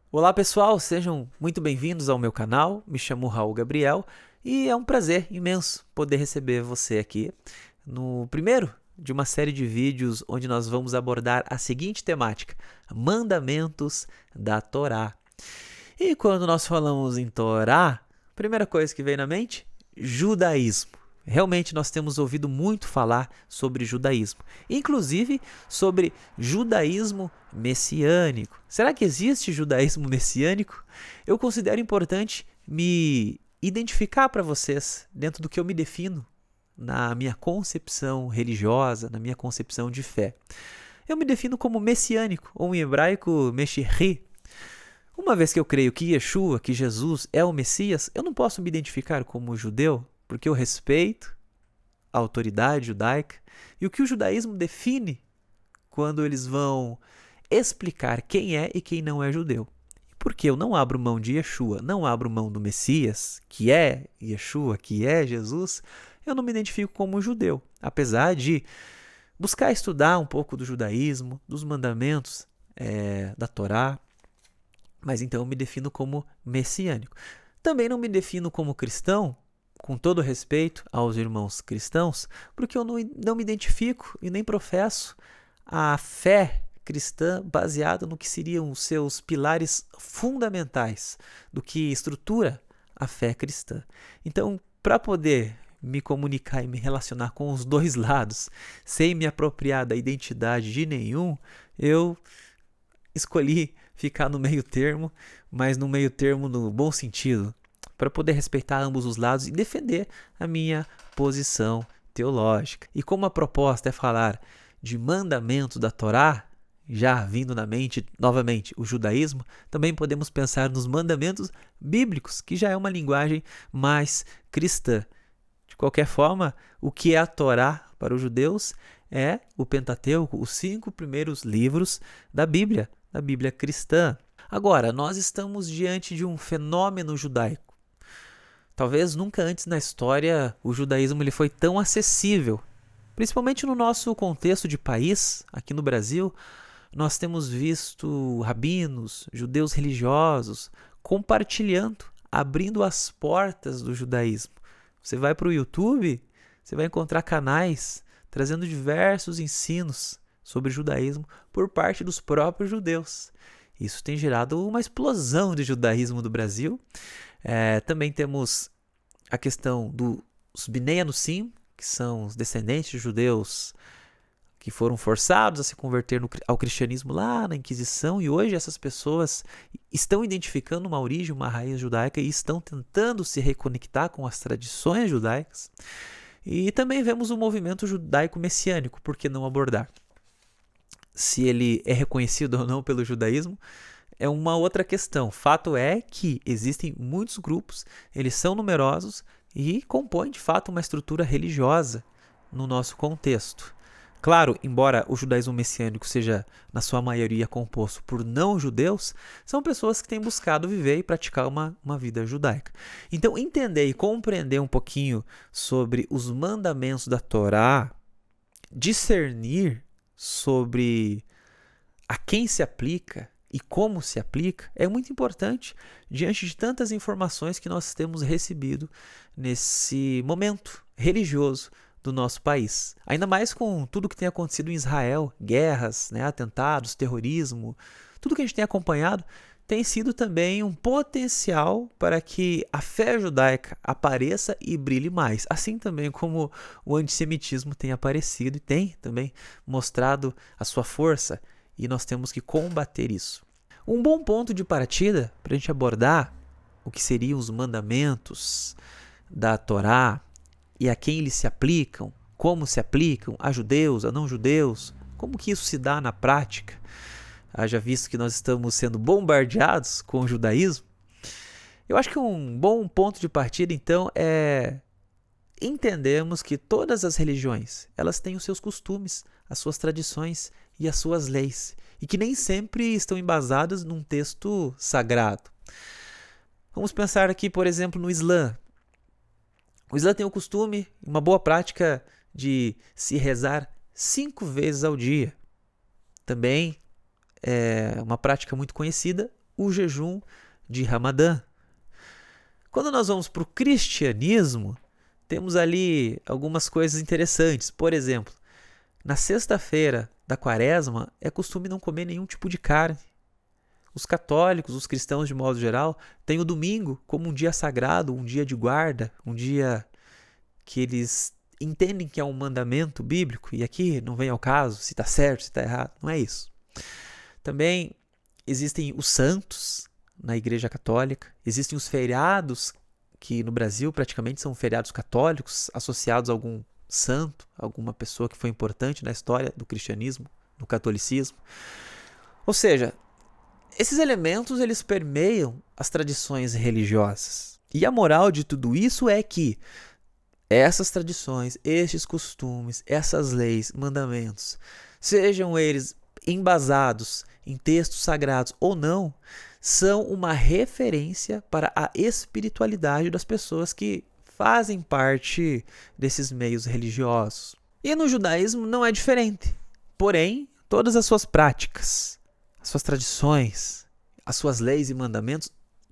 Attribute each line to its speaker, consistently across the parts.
Speaker 1: Olá pessoal, sejam muito bem-vindos ao meu canal. Me chamo Raul Gabriel e é um prazer imenso poder receber você aqui no primeiro de uma série de vídeos onde nós vamos abordar a seguinte temática: Mandamentos da Torá. E quando nós falamos em Torá, a primeira coisa que vem na mente, judaísmo. Realmente nós temos ouvido muito falar sobre judaísmo, inclusive sobre judaísmo messiânico. Será que existe judaísmo messiânico? Eu considero importante me identificar para vocês dentro do que eu me defino na minha concepção religiosa, na minha concepção de fé. Eu me defino como messiânico, ou em hebraico, Meshirri. Uma vez que eu creio que Yeshua, que Jesus é o Messias, eu não posso me identificar como judeu, porque eu respeito a autoridade judaica e o que o judaísmo define quando eles vão explicar quem é e quem não é judeu. Porque eu não abro mão de Yeshua, não abro mão do Messias, que é Yeshua, que é Jesus, eu não me identifico como judeu, apesar de buscar estudar um pouco do judaísmo, dos mandamentos da Torá, mas então eu me defino como messiânico. Também não me defino como cristão, com todo respeito aos irmãos cristãos, porque eu não me identifico e nem professo a fé cristã baseada no que seriam os seus pilares fundamentais, do que estrutura a fé cristã. Então, para poder me comunicar e me relacionar com os dois lados, sem me apropriar da identidade de nenhum, eu escolhi ficar no meio termo, mas no meio termo no bom sentido, para poder respeitar ambos os lados e defender a minha posição teológica. E como a proposta é falar de mandamentos da Torá, já vindo na mente novamente o judaísmo, também podemos pensar nos mandamentos bíblicos, que já é uma linguagem mais cristã. De qualquer forma, o que é a Torá para os judeus é o Pentateuco, os 5 primeiros livros da Bíblia cristã. Agora, nós estamos diante de um fenômeno judaico. Talvez nunca antes na história o judaísmo ele foi tão acessível. Principalmente no nosso contexto de país, aqui no Brasil, nós temos visto rabinos, judeus religiosos, compartilhando, abrindo as portas do judaísmo. Você vai para o YouTube, você vai encontrar canais trazendo diversos ensinos sobre judaísmo por parte dos próprios judeus. Isso tem gerado uma explosão de judaísmo do Brasil. Também temos a questão dos Bnei Anusim, que são os descendentes de judeus que foram forçados a se converter ao cristianismo lá na Inquisição, e hoje essas pessoas estão identificando uma origem, uma raiz judaica e estão tentando se reconectar com as tradições judaicas. E também vemos o movimento judaico messiânico, por que não abordar? Se ele é reconhecido ou não pelo judaísmo, é uma outra questão. Fato é que existem muitos grupos, eles são numerosos e compõem de fato uma estrutura religiosa no nosso contexto. Claro, embora o judaísmo messiânico seja, na sua maioria, composto por não-judeus, são pessoas que têm buscado viver e praticar uma vida judaica. Então, entender e compreender um pouquinho sobre os mandamentos da Torá, discernir sobre a quem se aplica e como se aplica, é muito importante diante de tantas informações que nós temos recebido nesse momento religioso do nosso país. Ainda mais com tudo que tem acontecido em Israel, guerras, atentados, terrorismo, tudo que a gente tem acompanhado tem sido também um potencial para que a fé judaica apareça e brilhe mais. Assim também como o antissemitismo tem aparecido e tem também mostrado a sua força, e nós temos que combater isso. Um bom ponto de partida para a gente abordar o que seriam os mandamentos da Torá e a quem eles se aplicam, como se aplicam a judeus, a não-judeus, como que isso se dá na prática. Haja visto que nós estamos sendo bombardeados com o judaísmo, eu acho que um bom ponto de partida, então, é entendermos que todas as religiões, elas têm os seus costumes, as suas tradições e as suas leis, e que nem sempre estão embasadas num texto sagrado. Vamos pensar aqui, por exemplo, no Islã. O Islã tem o costume, uma boa prática de se rezar 5 vezes ao dia. Também é uma prática muito conhecida, o jejum de Ramadã. Quando nós vamos para o cristianismo, temos ali algumas coisas interessantes. Por exemplo, na sexta-feira da quaresma é costume não comer nenhum tipo de carne. Os católicos, os cristãos de modo geral, têm o domingo como um dia sagrado, um dia de guarda, um dia que eles entendem que é um mandamento bíblico, e aqui não vem ao caso se está certo, se está errado, não é isso. Também existem os santos na Igreja Católica, existem os feriados, que no Brasil praticamente são feriados católicos, associados a algum santo, alguma pessoa que foi importante na história do cristianismo, do catolicismo. Ou seja, esses elementos eles permeiam as tradições religiosas. E a moral de tudo isso é que essas tradições, estes costumes, essas leis, mandamentos, sejam eles embasados em textos sagrados ou não, são uma referência para a espiritualidade das pessoas que fazem parte desses meios religiosos. E no judaísmo não é diferente. Porém, todas as suas práticas, as suas tradições, as suas leis e mandamentos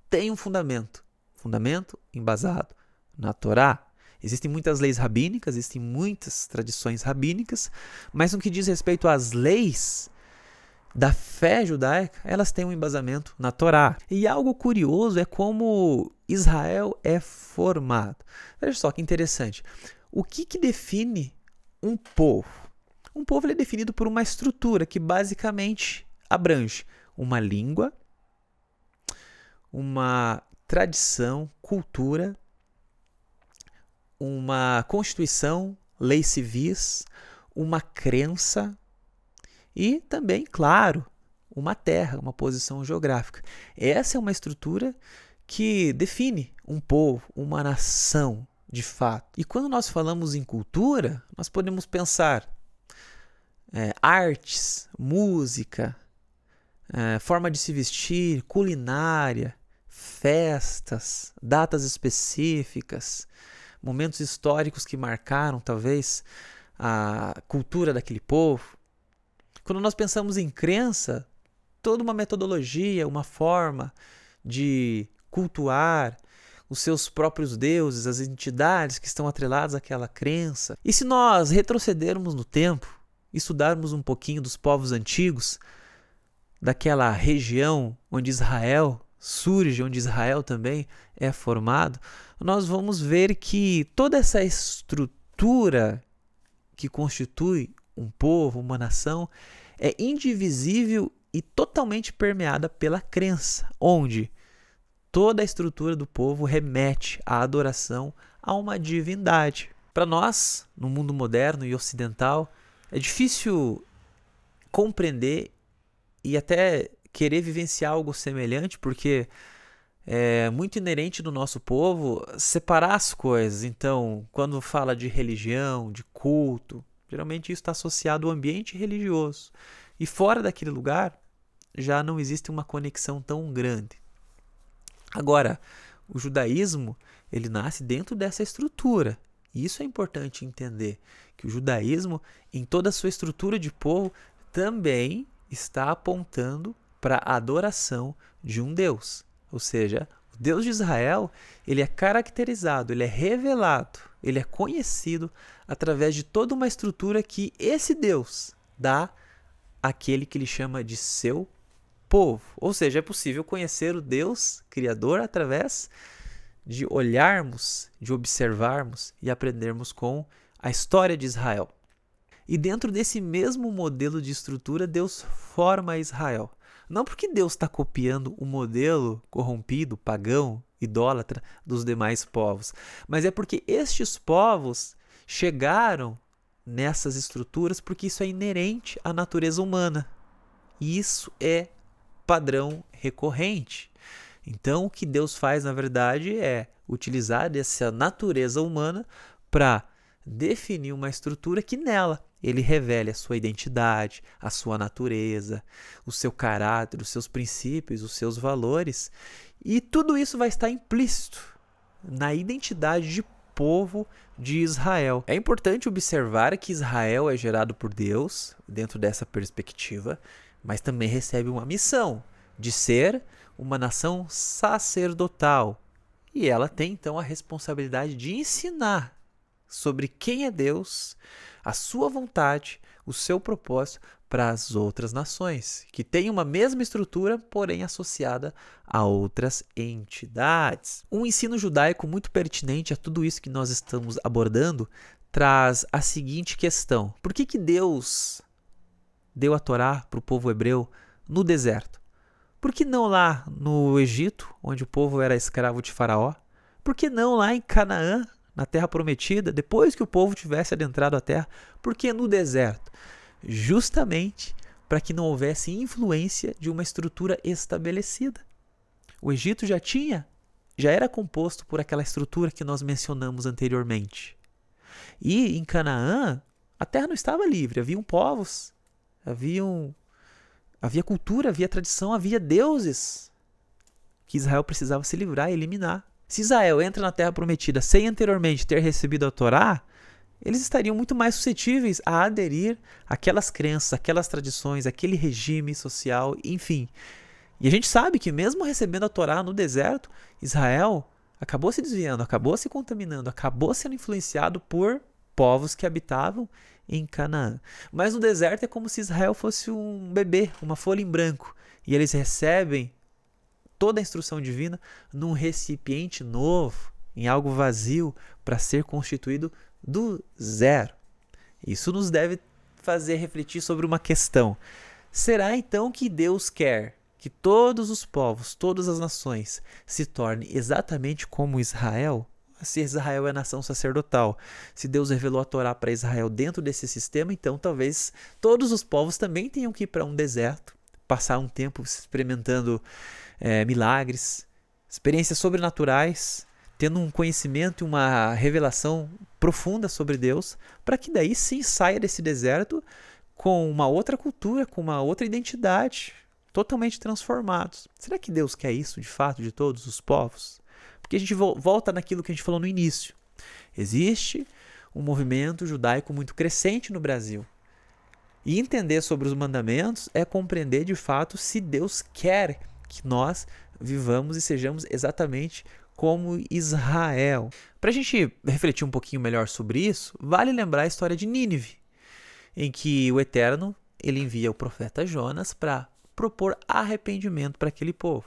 Speaker 1: têm um fundamento embasado na Torá. Existem muitas leis rabínicas, existem muitas tradições rabínicas, mas no que diz respeito às leis da fé judaica, elas têm um embasamento na Torá. E algo curioso é como Israel é formado. Veja só que interessante. O que define um povo? Um povo é definido por uma estrutura que basicamente abrange uma língua, uma tradição, cultura, uma constituição, leis civis, uma crença e também, claro, uma terra, uma posição geográfica. Essa é uma estrutura que define um povo, uma nação, de fato. E quando nós falamos em cultura, nós podemos pensar artes, música, forma de se vestir, culinária, festas, datas específicas, momentos históricos que marcaram, talvez, a cultura daquele povo. Quando nós pensamos em crença, toda uma metodologia, uma forma de cultuar os seus próprios deuses, as entidades que estão atreladas àquela crença. E se nós retrocedermos no tempo, estudarmos um pouquinho dos povos antigos, daquela região onde Israel surge, onde Israel também é formado, nós vamos ver que toda essa estrutura que constitui um povo, uma nação, é indivisível e totalmente permeada pela crença, onde toda a estrutura do povo remete à adoração a uma divindade. Para nós, no mundo moderno e ocidental, é difícil compreender e até querer vivenciar algo semelhante, porque é muito inerente do nosso povo separar as coisas. Então, quando fala de religião, de culto, geralmente isso está associado ao ambiente religioso. E fora daquele lugar, já não existe uma conexão tão grande. Agora, o judaísmo, ele nasce dentro dessa estrutura. E isso é importante entender, que o judaísmo, em toda a sua estrutura de povo, também está apontando para a adoração de um Deus. Ou seja, o Deus de Israel, ele é caracterizado, ele é revelado, ele é conhecido através de toda uma estrutura que esse Deus dá àquele que ele chama de seu povo. Ou seja, é possível conhecer o Deus Criador através de olharmos, de observarmos e aprendermos com a história de Israel. E dentro desse mesmo modelo de estrutura, Deus forma Israel. Não porque Deus está copiando o modelo corrompido, pagão, idólatra dos demais povos, mas é porque estes povos chegaram nessas estruturas porque isso é inerente à natureza humana. E isso é padrão recorrente. Então, o que Deus faz, na verdade, é utilizar essa natureza humana para definir uma estrutura que nela ele revele a sua identidade, a sua natureza, o seu caráter, os seus princípios, os seus valores. E tudo isso vai estar implícito na identidade de povo de Israel. É importante observar que Israel é gerado por Deus, dentro dessa perspectiva, mas também recebe uma missão de ser uma nação sacerdotal. E ela tem então a responsabilidade de ensinar sobre quem é Deus, a sua vontade, o seu propósito para as outras nações, que têm uma mesma estrutura, porém associada a outras entidades. Um ensino judaico muito pertinente a tudo isso que nós estamos abordando traz a seguinte questão: por que Deus deu a Torá para o povo hebreu no deserto? Por que não lá no Egito, onde o povo era escravo de Faraó? Por que não lá em Canaã, na Terra Prometida, depois que o povo tivesse adentrado a terra? Por que no deserto? Justamente para que não houvesse influência de uma estrutura estabelecida. O Egito já era composto por aquela estrutura que nós mencionamos anteriormente. E em Canaã, a terra não estava livre, haviam povos, havia cultura, havia tradição, havia deuses que Israel precisava se livrar e eliminar. Se Israel entra na Terra Prometida sem anteriormente ter recebido a Torá, eles estariam muito mais suscetíveis a aderir àquelas crenças, aquelas tradições, aquele regime social, enfim. E a gente sabe que mesmo recebendo a Torá no deserto, Israel acabou se desviando, acabou se contaminando, acabou sendo influenciado por povos que habitavam em Canaã. Mas no deserto é como se Israel fosse um bebê, uma folha em branco, e eles recebem toda a instrução divina num recipiente novo, em algo vazio, para ser constituído do zero. Isso nos deve fazer refletir sobre uma questão. Será então que Deus quer que todos os povos, todas as nações se tornem exatamente como Israel? Se Israel é nação sacerdotal, se Deus revelou a Torá para Israel dentro desse sistema, então talvez todos os povos também tenham que ir para um deserto, passar um tempo experimentando milagres, experiências sobrenaturais, tendo um conhecimento e uma revelação profunda sobre Deus, para que daí sim saia desse deserto com uma outra cultura, com uma outra identidade, totalmente transformados. Será que Deus quer isso de fato de todos os povos? Porque a gente volta naquilo que a gente falou no início. Existe um movimento judaico muito crescente no Brasil. E entender sobre os mandamentos é compreender de fato se Deus quer que nós vivamos e sejamos exatamente como Israel. Para a gente refletir um pouquinho melhor sobre isso, vale lembrar a história de Nínive, em que o Eterno ele envia o profeta Jonas para propor arrependimento para aquele povo.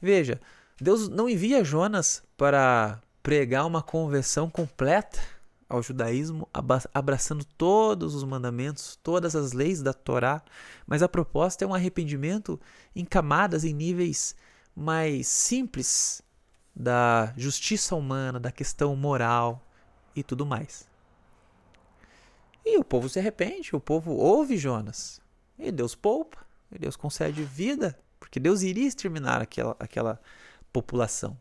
Speaker 1: Veja, Deus não envia Jonas para pregar uma conversão completa ao judaísmo, abraçando todos os mandamentos, todas as leis da Torá, mas a proposta é um arrependimento em camadas, em níveis mais simples da justiça humana, da questão moral e tudo mais. E o povo se arrepende, o povo ouve Jonas, e Deus poupa, e Deus concede vida, porque Deus iria exterminar aquela população.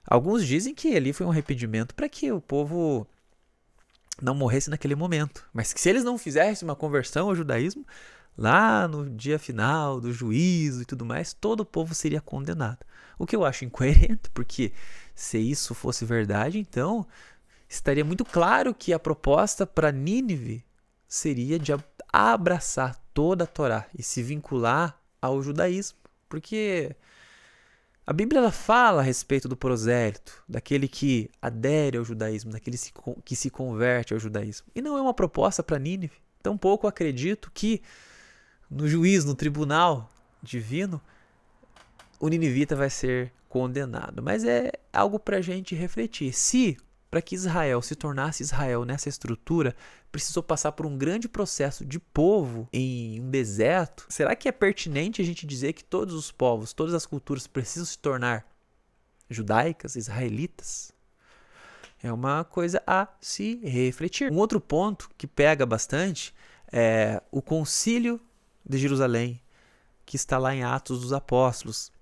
Speaker 1: Alguns dizem que ali foi um arrependimento para que o povo não morresse naquele momento, mas que se eles não fizessem uma conversão ao judaísmo, lá no dia final do juízo e tudo mais, todo o povo seria condenado. O que eu acho incoerente, porque se isso fosse verdade, então estaria muito claro que a proposta para Nínive seria de abraçar toda a Torá e se vincular ao judaísmo, porque a Bíblia ela fala a respeito do prosélito, daquele que adere ao judaísmo, daquele que se converte ao judaísmo. E não é uma proposta para Nínive. Tampouco acredito que no juízo, no tribunal divino, o ninivita vai ser condenado. Mas é algo para a gente refletir. Se, para que Israel se tornasse Israel nessa estrutura, precisou passar por um grande processo de povo em um deserto, será que é pertinente a gente dizer que todos os povos, todas as culturas precisam se tornar judaicas, israelitas? É uma coisa a se refletir. Um outro ponto que pega bastante é o Concílio de Jerusalém, que está lá em Atos dos Apóstolos.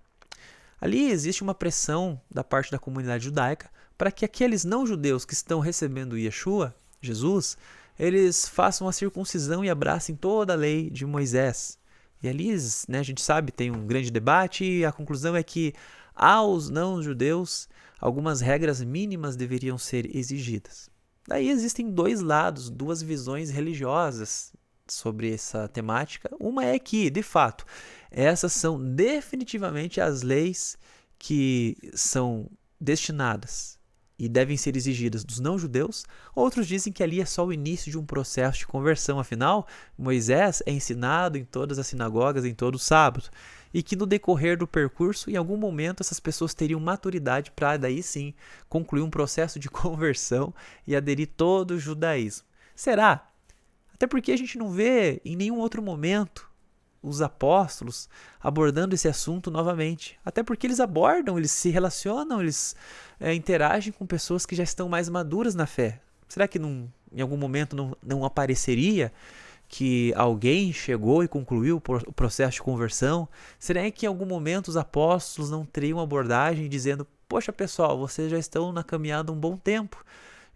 Speaker 1: Ali existe uma pressão da parte da comunidade judaica para que aqueles não-judeus que estão recebendo Yeshua, Jesus, eles façam a circuncisão e abracem toda a lei de Moisés. E ali, a gente sabe, tem um grande debate e a conclusão é que aos não-judeus algumas regras mínimas deveriam ser exigidas. Daí existem dois lados, duas visões religiosas sobre essa temática. Uma é que, de fato, essas são definitivamente as leis que são destinadas e devem ser exigidas dos não-judeus. Outros dizem que ali é só o início de um processo de conversão. Afinal, Moisés é ensinado em todas as sinagogas em todo sábado. E que no decorrer do percurso, em algum momento, essas pessoas teriam maturidade para daí sim concluir um processo de conversão e aderir todo o judaísmo. Será? Até porque a gente não vê em nenhum outro momento os apóstolos abordando esse assunto novamente. Até porque eles abordam, eles se relacionam, eles interagem com pessoas que já estão mais maduras na fé. Será que em algum momento não apareceria que alguém chegou e concluiu o processo de conversão? Será que em algum momento os apóstolos não teriam abordagem dizendo: poxa pessoal, vocês já estão na caminhada um bom tempo,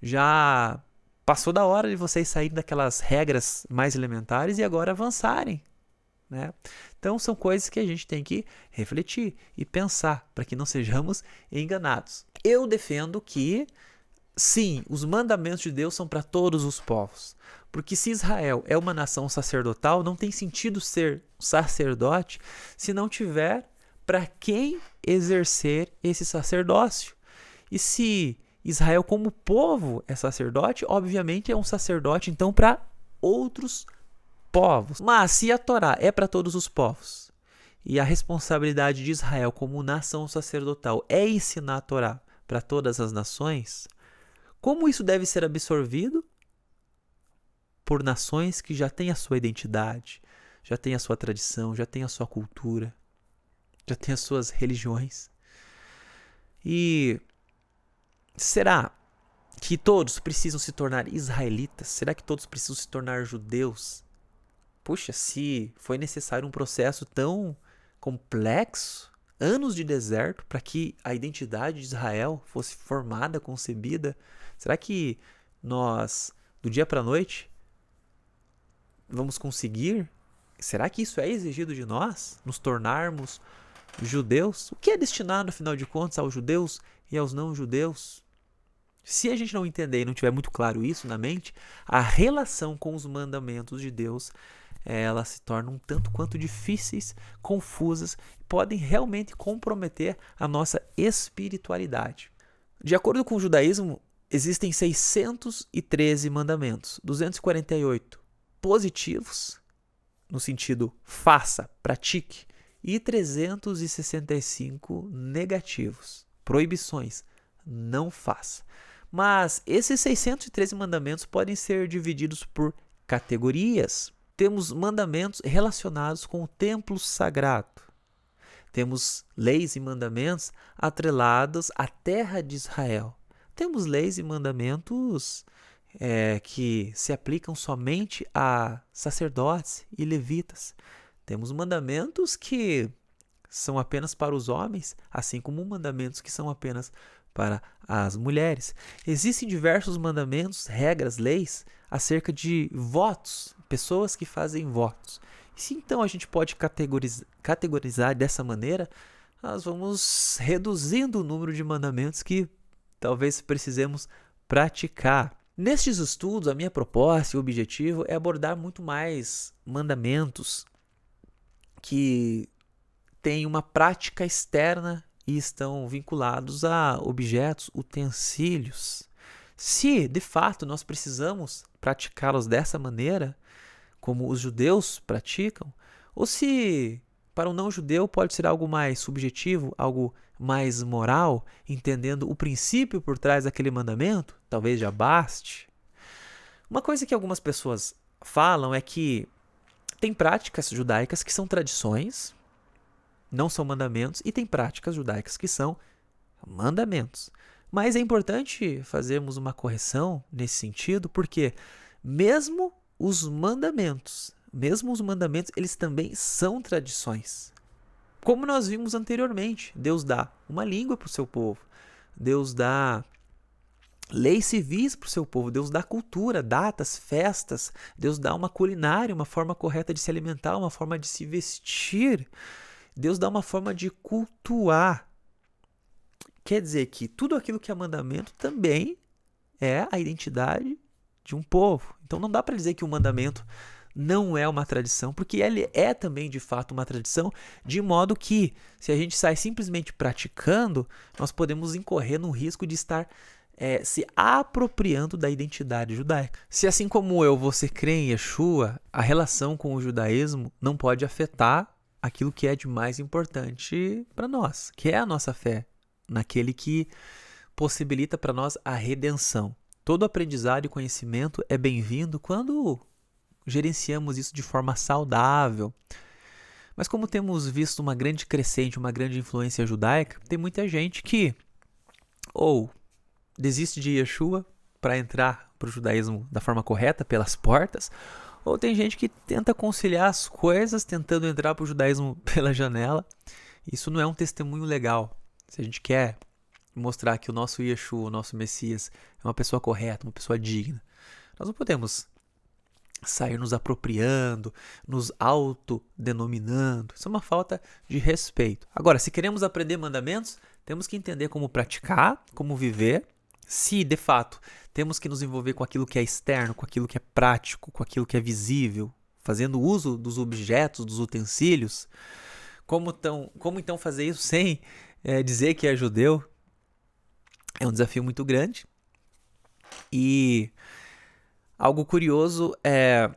Speaker 1: já passou da hora de vocês saírem daquelas regras mais elementares e agora avançarem, né? Então são coisas que a gente tem que refletir e pensar para que não sejamos enganados. Eu defendo que sim, os mandamentos de Deus são para todos os povos. Porque se Israel é uma nação sacerdotal, não tem sentido ser sacerdote se não tiver para quem exercer esse sacerdócio. E se Israel como povo é sacerdote, obviamente é um sacerdote então para outros povos. Mas se a Torá é para todos os povos e a responsabilidade de Israel como nação sacerdotal é ensinar a Torá para todas as nações, como isso deve ser absorvido por nações que já têm a sua identidade, já têm a sua tradição, já têm a sua cultura, já têm as suas religiões? E será que todos precisam se tornar israelitas? Será que todos precisam se tornar judeus? Puxa, se foi necessário um processo tão complexo, anos de deserto, para que a identidade de Israel fosse formada, concebida, será que nós, do dia para a noite, vamos conseguir? Será que isso é exigido de nós? Nos tornarmos judeus? O que é destinado, afinal de contas, aos judeus e aos não-judeus? Se a gente não entender e não tiver muito claro isso na mente, a relação com os mandamentos de Deus, elas se tornam um tanto quanto difíceis, confusas, podem realmente comprometer a nossa espiritualidade. De acordo com o judaísmo, existem 613 mandamentos, 248 positivos, no sentido faça, pratique, e 365 negativos, proibições, não faça. Mas esses 613 mandamentos podem ser divididos por categorias. Temos mandamentos relacionados com o templo sagrado. Temos leis e mandamentos atrelados à terra de Israel. Temos leis e mandamentos que se aplicam somente a sacerdotes e levitas. Temos mandamentos que são apenas para os homens, assim como mandamentos que são apenas para as mulheres. Existem diversos mandamentos, regras, leis acerca de votos, pessoas que fazem votos. E se então a gente pode categorizar dessa maneira, nós vamos reduzindo o número de mandamentos que talvez precisemos praticar. Nestes estudos, a minha proposta e o objetivo é abordar muito mais mandamentos que têm uma prática externa e estão vinculados a objetos, utensílios. Se, de fato, nós precisamos praticá-los dessa maneira, como os judeus praticam, ou se para um não-judeu pode ser algo mais subjetivo, algo mais moral, entendendo o princípio por trás daquele mandamento, talvez já baste. Uma coisa que algumas pessoas falam é que tem práticas judaicas que são tradições, não são mandamentos, e tem práticas judaicas que são mandamentos. Mas é importante fazermos uma correção nesse sentido, porque mesmo os mandamentos, eles também são tradições. Como nós vimos anteriormente, Deus dá uma língua para o seu povo, Deus dá leis civis para o seu povo, Deus dá cultura, datas, festas, Deus dá uma culinária, uma forma correta de se alimentar, uma forma de se vestir, Deus dá uma forma de cultuar. Quer dizer que tudo aquilo que é mandamento também é a identidade de um povo. Então não dá para dizer que o mandamento não é uma tradição, porque ele é também de fato uma tradição, de modo que, se a gente sai simplesmente praticando, nós podemos incorrer no risco de estar se apropriando da identidade judaica. Se assim como eu, você crê em Yeshua, a relação com o judaísmo não pode afetar aquilo que é de mais importante para nós, que é a nossa fé, naquele que possibilita para nós a redenção. Todo aprendizado e conhecimento é bem-vindo quando gerenciamos isso de forma saudável. Mas como temos visto uma grande crescente, uma grande influência judaica, tem muita gente que ou desiste de Yeshua para entrar para o judaísmo da forma correta, pelas portas, ou tem gente que tenta conciliar as coisas, tentando entrar para o judaísmo pela janela. Isso não é um testemunho legal. Se a gente quer mostrar que o nosso Yeshua, o nosso Messias, é uma pessoa correta, uma pessoa digna, nós não podemos sair nos apropriando, nos autodenominando. Isso é uma falta de respeito. Agora, se queremos aprender mandamentos, temos que entender como praticar, como viver. Se, de fato, temos que nos envolver com aquilo que é externo, com aquilo que é prático, com aquilo que é visível, fazendo uso dos objetos, dos utensílios, como então fazer isso sem dizer que é judeu? É um desafio muito grande. E algo curioso é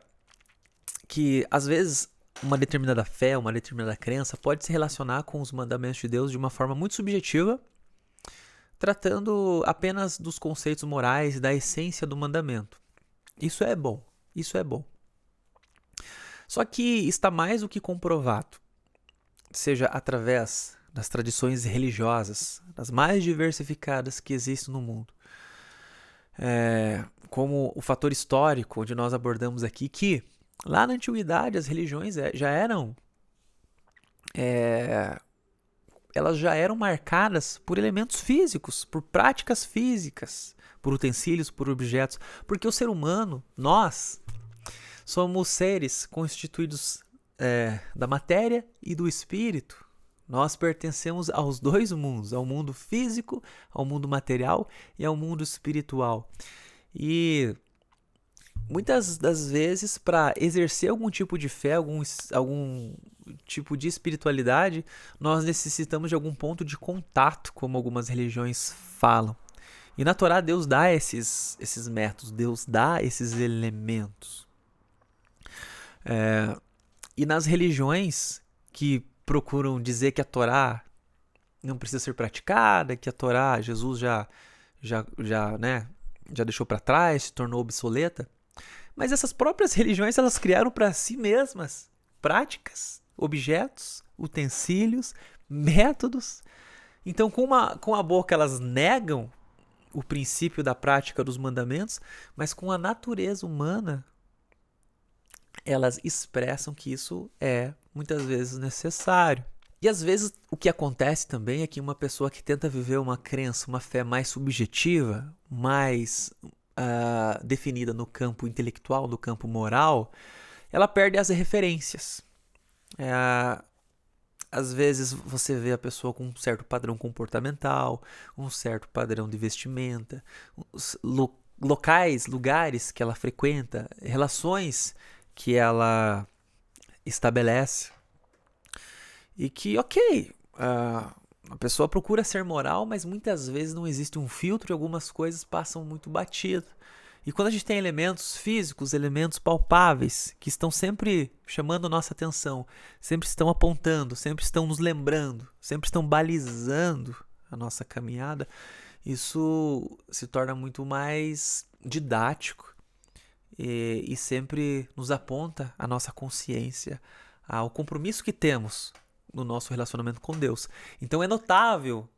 Speaker 1: que, às vezes, uma determinada fé, uma determinada crença pode se relacionar com os mandamentos de Deus de uma forma muito subjetiva, tratando apenas dos conceitos morais e da essência do mandamento. Isso é bom, isso é bom. Só que está mais do que comprovado, seja através das tradições religiosas, das mais diversificadas que existem no mundo, como o fator histórico, onde nós abordamos aqui, que lá na antiguidade as religiões elas já eram marcadas por elementos físicos, por práticas físicas, por utensílios, por objetos, porque o ser humano, nós, somos seres constituídos da matéria e do espírito. Nós pertencemos aos dois mundos, ao mundo físico, ao mundo material e ao mundo espiritual. E muitas das vezes, para exercer algum tipo de fé, algum tipo de espiritualidade, nós necessitamos de algum ponto de contato, como algumas religiões falam. E na Torá Deus dá esses métodos, Deus dá esses elementos. E nas religiões que procuram dizer que a Torá não precisa ser praticada, que a Torá Jesus já deixou para trás, se tornou obsoleta, mas essas próprias religiões elas criaram para si mesmas práticas, objetos, utensílios, métodos. Então, com a boca elas negam o princípio da prática dos mandamentos, mas com a natureza humana elas expressam que isso é muitas vezes necessário. E às vezes o que acontece também é que uma pessoa que tenta viver uma crença, uma fé mais subjetiva, mais definida no campo intelectual, no campo moral, ela perde as referências. Às vezes você vê a pessoa com um certo padrão comportamental, um certo padrão de vestimenta, lugares que ela frequenta, relações que ela estabelece. E que, a pessoa procura ser moral, mas muitas vezes não existe um filtro e algumas coisas passam muito batido. E quando a gente tem elementos físicos, elementos palpáveis, que estão sempre chamando a nossa atenção, sempre estão apontando, sempre estão nos lembrando, sempre estão balizando a nossa caminhada, isso se torna muito mais didático e sempre nos aponta a nossa consciência, ao compromisso que temos no nosso relacionamento com Deus. Então é notável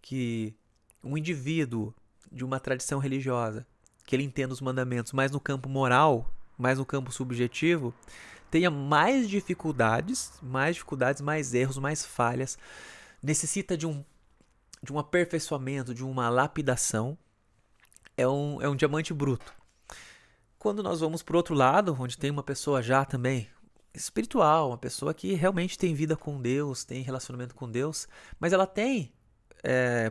Speaker 1: que um indivíduo de uma tradição religiosa, que ele entenda os mandamentos mais no campo moral, mais no campo subjetivo, tenha mais dificuldades, mais erros, mais falhas, necessita de um aperfeiçoamento, de uma lapidação, é um diamante bruto. Quando nós vamos para o outro lado, onde tem uma pessoa já também espiritual, uma pessoa que realmente tem vida com Deus, tem relacionamento com Deus, mas ela tem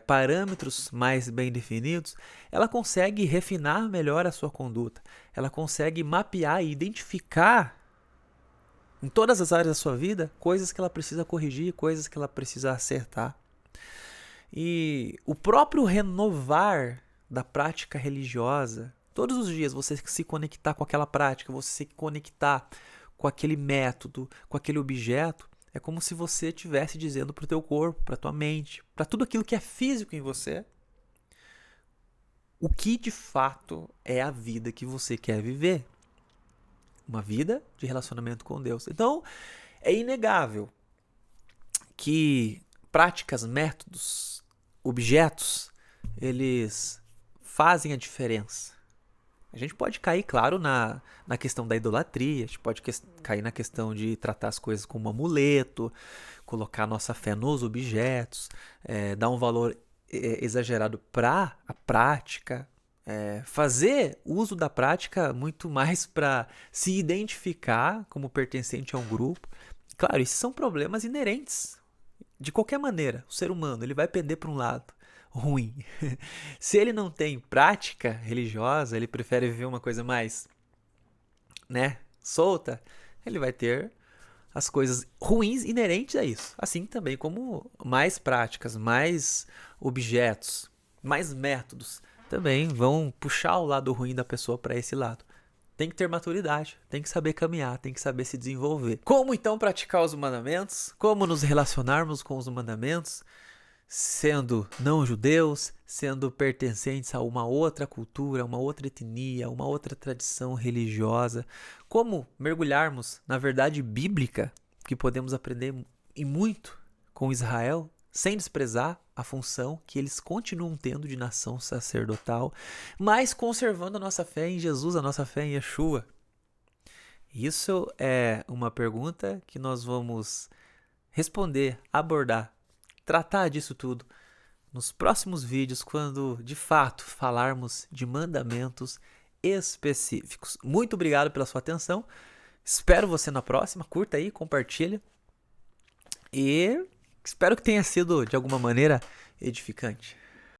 Speaker 1: parâmetros mais bem definidos, ela consegue refinar melhor a sua conduta. Ela consegue mapear e identificar em todas as áreas da sua vida coisas que ela precisa corrigir, coisas que ela precisa acertar. E o próprio renovar da prática religiosa, todos os dias você se conectar com aquela prática, você se conectar com aquele método, com aquele objeto, é como se você estivesse dizendo para o teu corpo, para a tua mente, para tudo aquilo que é físico em você, o que de fato é a vida que você quer viver. Uma vida de relacionamento com Deus. Então, é inegável que práticas, métodos, objetos, eles fazem a diferença. A gente pode cair, claro, na questão da idolatria, a gente pode cair na questão de tratar as coisas como um amuleto, colocar nossa fé nos objetos, dar um valor exagerado para a prática, fazer uso da prática muito mais para se identificar como pertencente a um grupo. Claro, esses são problemas inerentes. De qualquer maneira, o ser humano ele vai pender para um lado ruim. Se ele não tem prática religiosa, ele prefere viver uma coisa mais, solta, ele vai ter as coisas ruins inerentes a isso. Assim também como mais práticas, mais objetos, mais métodos também vão puxar o lado ruim da pessoa para esse lado. Tem que ter maturidade, tem que saber caminhar, tem que saber se desenvolver. Como então praticar os mandamentos? Como nos relacionarmos com os mandamentos? Sendo não judeus, sendo pertencentes a uma outra cultura, uma outra etnia, uma outra tradição religiosa. Como mergulharmos na verdade bíblica, que podemos aprender e muito com Israel, sem desprezar a função que eles continuam tendo de nação sacerdotal, mas conservando a nossa fé em Jesus, a nossa fé em Yeshua. Isso é uma pergunta que nós vamos responder, abordar, tratar disso tudo nos próximos vídeos, quando de fato falarmos de mandamentos específicos. Muito obrigado pela sua atenção. Espero você na próxima. Curta aí, compartilha. E espero que tenha sido de alguma maneira edificante.